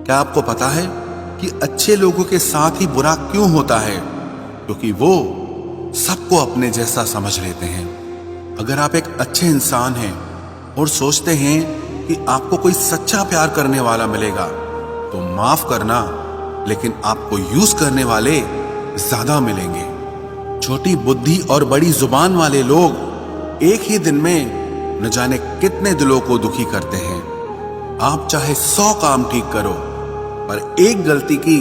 क्या आपको पता है कि अच्छे लोगों के साथ ही बुरा क्यों होता है? क्योंकि वो सबको अपने जैसा समझ लेते हैं। अगर आप एक अच्छे इंसान हैं और सोचते हैं कि आपको कोई सच्चा प्यार करने वाला मिलेगा, तो माफ करना, लेकिन आपको यूज करने वाले ज्यादा मिलेंगे। छोटी बुद्धि और बड़ी जुबान वाले लोग एक ही दिन में न जाने कितने दिलों को दुखी करते हैं। आप चाहे 100 काम ठीक करो, पर एक गलती की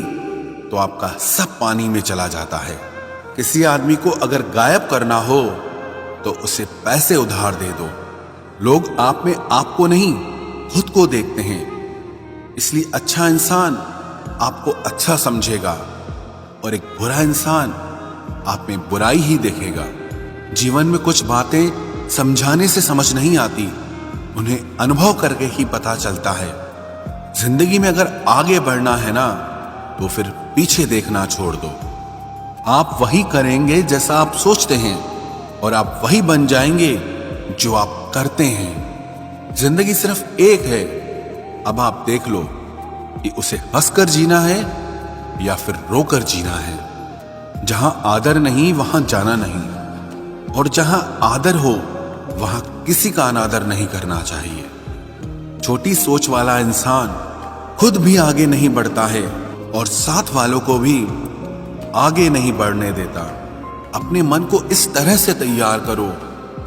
तो आपका सब पानी में चला जाता है। किसी आदमी को अगर गायब करना हो तो उसे पैसे उधार दे दो। लोग आप में आपको नहीं, खुद को देखते हैं। इसलिए अच्छा इंसान आपको अच्छा समझेगा और एक बुरा इंसान आप में बुराई ही देखेगा। जीवन में कुछ बातें समझाने से समझ नहीं आती, उन्हें अनुभव करके ही पता चलता है। जिंदगी में अगर आगे बढ़ना है ना, तो फिर पीछे देखना छोड़ दो। आप वही करेंगे जैसा आप सोचते हैं, और आप वही बन जाएंगे जो आप करते हैं। जिंदगी सिर्फ एक है, अब आप देख लो कि उसे हंसकर जीना है या फिर रोकर जीना है। जहां आदर नहीं वहां जाना नहीं, और जहां आदर हो वहां किसी का अनादर नहीं करना चाहिए। छोटी सोच वाला इंसान खुद भी आगे नहीं बढ़ता है और साथ वालों को भी आगे नहीं बढ़ने देता। अपने मन को इस तरह से तैयार करो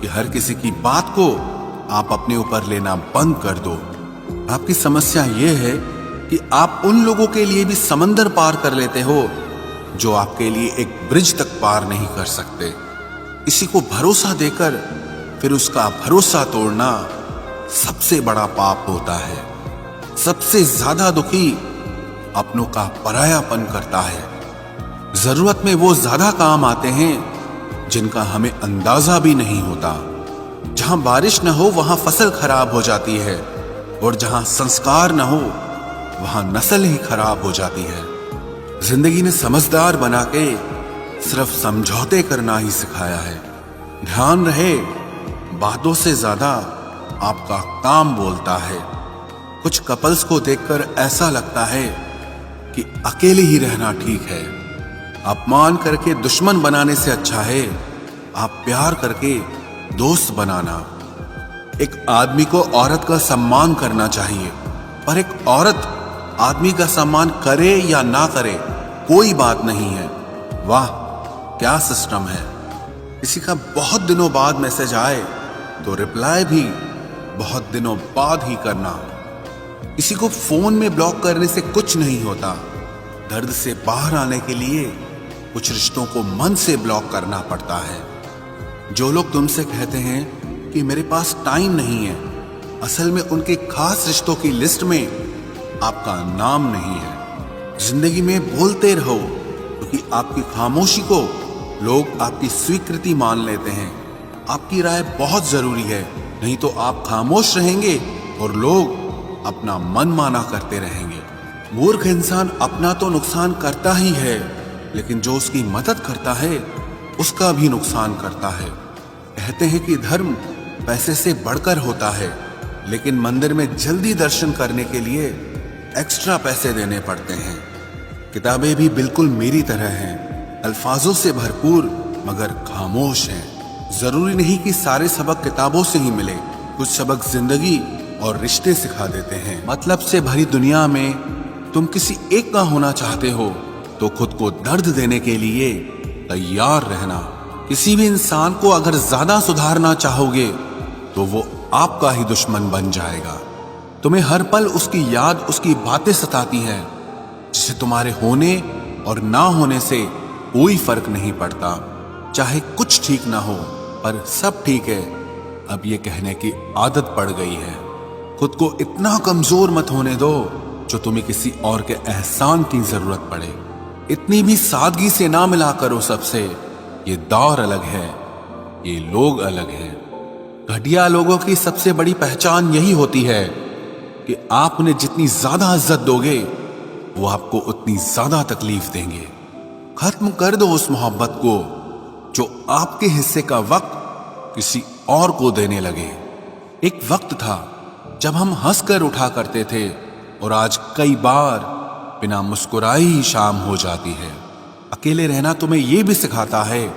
कि हर किसी की बात को आप अपने ऊपर लेना बंद कर दो। आपकी समस्या यह है कि आप उन लोगों के लिए भी समंदर पार कर लेते हो जो आपके लिए एक ब्रिज तक पार नहीं कर सकते। किसी को भरोसा देकर फिर उसका भरोसा तोड़ना सबसे बड़ा पाप होता है। सबसे ज्यादा दुखी अपनों का परायापन करता है। जरूरत में वो ज्यादा काम आते हैं जिनका हमें अंदाजा भी नहीं होता। जहां बारिश न हो वहां फसल खराब हो जाती है, और जहां संस्कार न हो वहां नस्ल ही खराब हो जाती है। जिंदगी ने समझदार बना के सिर्फ समझौते करना ही सिखाया है। ध्यान रहे, बातों से ज्यादा आपका काम बोलता है। कुछ कपल्स को देखकर ऐसा लगता है कि अकेले ही रहना ठीक है। अपमान करके दुश्मन बनाने से अच्छा है आप प्यार करके दोस्त बनाना। एक आदमी को औरत का सम्मान करना चाहिए, पर एक औरत आदमी का सम्मान करे या ना करे कोई बात नहीं है। वाह क्या सिस्टम है। किसी का बहुत दिनों बाद मैसेज आए तो रिप्लाई भी बहुत दिनों बाद ही करना। किसी को फोन में ब्लॉक करने से कुछ नहीं होता। दर्द से बाहर आने के लिए कुछ रिश्तों को मन से ब्लॉक करना पड़ता है। जो लोग तुमसे कहते हैं कि मेरे पास टाइम नहीं है, असल में उनके खास रिश्तों की लिस्ट में आपका नाम नहीं है। जिंदगी में बोलते रहो, क्योंकि आपकी खामोशी को लोग आपकी स्वीकृति मान लेते हैं। आपकी राय बहुत जरूरी है, नहीं तो आप खामोश रहेंगे और लोग अपना मन माना करते रहेंगे। मूर्ख इंसान अपना तो नुकसान करता ही है, लेकिन जो उसकी मदद करता है उसका भी नुकसान करता है। कहते हैं कि धर्म पैसे से बढ़कर होता है, लेकिन मंदिर में जल्दी दर्शन करने के लिए एक्स्ट्रा पैसे देने पड़ते हैं। किताबें भी बिल्कुल मेरी तरह हैं, अल्फाजों से भरपूर मगर खामोश हैं। जरूरी नहीं कि सारे सबक किताबों से ही मिले, कुछ सबक जिंदगी और रिश्ते सिखा देते हैं। मतलब से भरी दुनिया में तुम किसी एक का होना चाहते हो तो खुद को दर्द देने के लिए तैयार रहना। किसी भी इंसान को अगर ज्यादा सुधारना चाहोगे तो वो आपका ही दुश्मन बन जाएगा। तुम्हें हर पल उसकी याद, उसकी बातें सताती हैं, जिसे तुम्हारे होने और ना होने से कोई फर्क नहीं पड़ता। चाहे कुछ ठीक ना हो, पर सब ठीक है, अब ये कहने की आदत पड़ गई है। खुद को इतना कमजोर मत होने दो जो तुम्हें किसी और के एहसान की जरूरत पड़े। इतनी भी सादगी से ना मिला करो सबसे। ये दौर अलग है, ये लोग अलग हैं। घटिया लोगों की सबसे बड़ी पहचान यही होती है कि आप उन्हें जितनी ज्यादा इज्जत दोगे वो आपको उतनी ज्यादा तकलीफ देंगे। खत्म कर दो उस मोहब्बत को जो आपके हिस्से का वक्त किसी और को देने लगे। एक वक्त था जब हम हंसकर उठा करते थे, और आज कई बार बिना मुस्कुराए ही शाम हो जाती है। अकेले रहना तुम्हें यह भी सिखाता है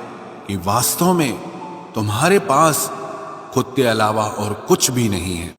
कि वास्तव में तुम्हारे पास खुद के अलावा और कुछ भी नहीं है।